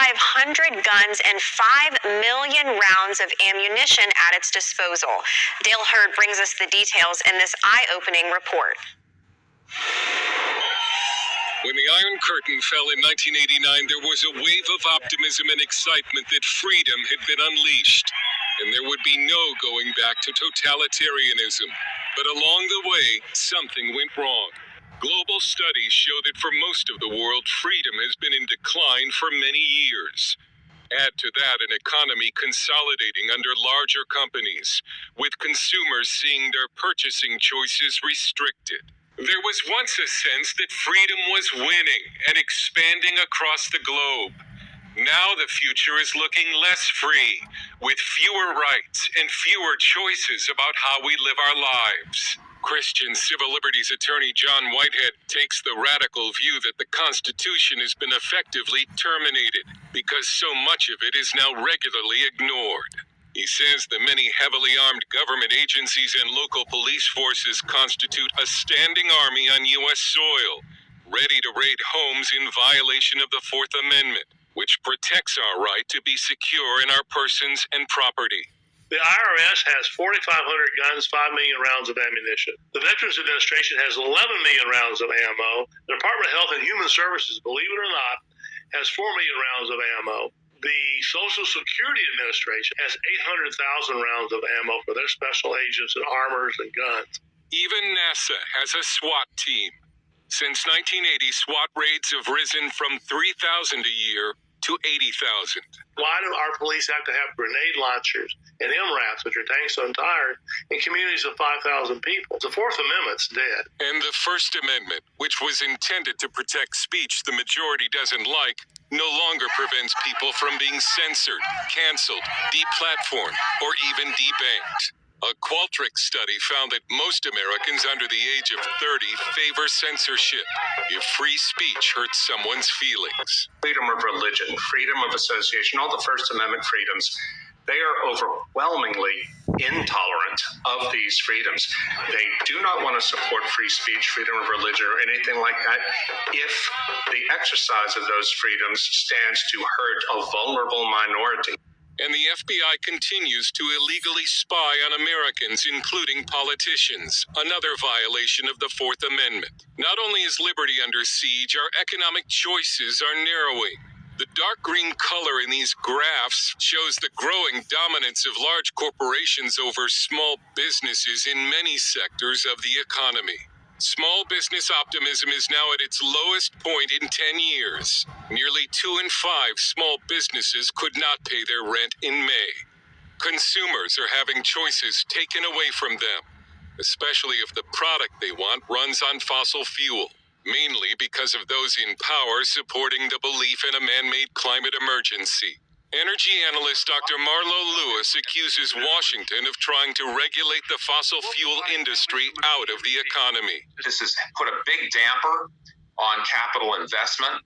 2,500 guns and 5 million rounds of ammunition at its disposal. Dale Hurd brings us the details in this eye-opening report. When the Iron Curtain fell in 1989, there was a wave of optimism and excitement that freedom had been unleashed, and there would be no going back to totalitarianism. But along the way, something went wrong. Global studies show that for most of the world, freedom has been in decline for many years. Add to that an economy consolidating under larger companies, with consumers seeing their purchasing choices restricted. There was once a sense that freedom was winning and expanding across the globe. Now the future is looking less free, with fewer rights and fewer choices about how we live our lives. Christian civil liberties attorney John Whitehead takes the radical view that the Constitution has been effectively terminated because so much of it is now regularly ignored. He says the many heavily armed government agencies and local police forces constitute a standing army on U.S. soil, ready to raid homes in violation of the Fourth Amendment, which protects our right to be secure in our persons and property. The IRS has 4,500 guns, 5 million rounds of ammunition. The Veterans Administration has 11 million rounds of ammo. The Department of Health and Human Services, believe it or not, has 4 million rounds of ammo. The Social Security Administration has 800,000 rounds of ammo for their special agents and armors and guns. Even NASA has a SWAT team. Since 1980, SWAT raids have risen from 3,000 a year to 80,000. Why do our police have to have grenade launchers and MRAPs, which are tanks on tires, in communities of 5,000 people? The Fourth Amendment's dead. And the First Amendment, which was intended to protect speech the majority doesn't like, no longer prevents people from being censored, canceled, deplatformed, or even debanked. A Qualtrics study found that most Americans under the age of 30 favor censorship if free speech hurts someone's feelings. Freedom of religion, freedom of association, all the First Amendment freedoms, they are overwhelmingly intolerant of these freedoms. They do not want to support free speech, freedom of religion, or anything like that if the exercise of those freedoms stands to hurt a vulnerable minority. And the FBI continues to illegally spy on Americans, including politicians, another violation of the Fourth Amendment. Not only is liberty under siege, our economic choices are narrowing. The dark green color in these graphs shows the growing dominance of large corporations over small businesses in many sectors of the economy. Small business optimism is now at its lowest point in 10 years. Nearly 2 in 5 small businesses could not pay their rent in May. Consumers are having choices taken away from them, especially if the product they want runs on fossil fuel, mainly because of those in power supporting the belief in a man-made climate emergency. Energy analyst Dr. Marlo Lewis accuses Washington of trying to regulate the fossil fuel industry out of the economy. This has put a big damper on capital investment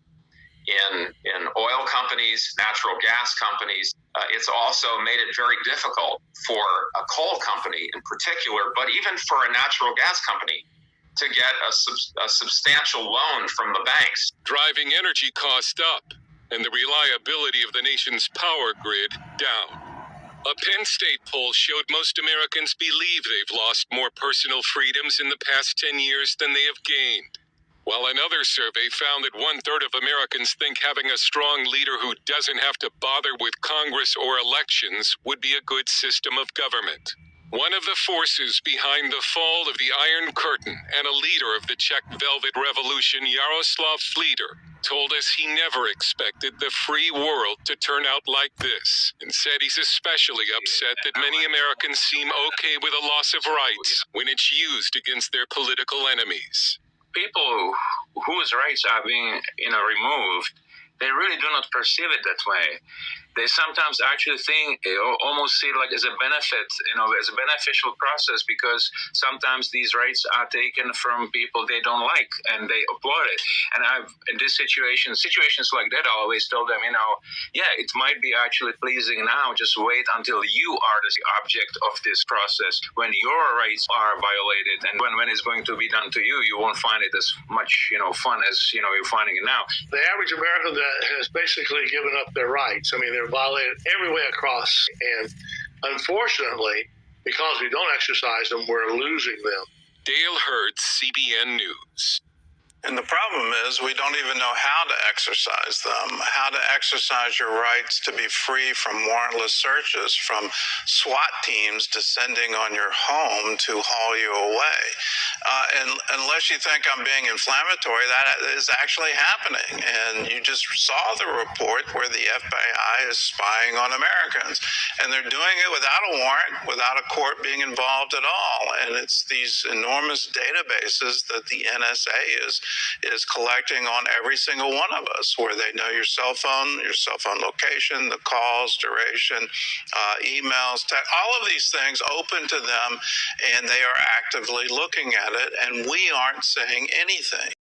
in oil companies, natural gas companies. It's also made it very difficult for a coal company in particular, but even for a natural gas company to get a substantial loan from the banks. Driving energy costs up and the reliability of the nation's power grid down. A Penn State poll showed most Americans believe they've lost more personal freedoms in the past 10 years than they have gained. While another survey found that 1/3 of Americans think having a strong leader who doesn't have to bother with Congress or elections would be a good system of government. One of the forces behind the fall of the Iron Curtain and a leader of the Czech Velvet Revolution, Jaroslav Flieder, told us he never expected the free world to turn out like this, and said he's especially upset that many Americans seem okay with a loss of rights when it's used against their political enemies. People whose rights are being, removed, they really do not perceive it that way. They sometimes actually think, almost see it like as a benefit, as a beneficial process, because sometimes these rights are taken from people they don't like, and they applaud it. And in this situations like that, I always tell them, it might be actually pleasing now, just wait until you are the object of this process, when your rights are violated, and when it's going to be done to you, you won't find it as much, fun as, you're finding it now. The average American that has basically given up their rights. I mean, they're violated every way across. And unfortunately, because we don't exercise them, we're losing them. Dale Hurd, CBN News. And the problem is we don't even know how to exercise them, how to exercise your rights to be free from warrantless searches, from SWAT teams descending on your home to haul you away. And unless you think I'm being inflammatory, that is actually happening. And you just saw the report where the FBI is spying on Americans. And they're doing it without a warrant, without a court being involved at all. And it's these enormous databases that the NSA is collecting on every single one of us, where they know your cell phone location, the calls, duration, emails, all of these things open to them, and they are actively looking at it, and we aren't saying anything.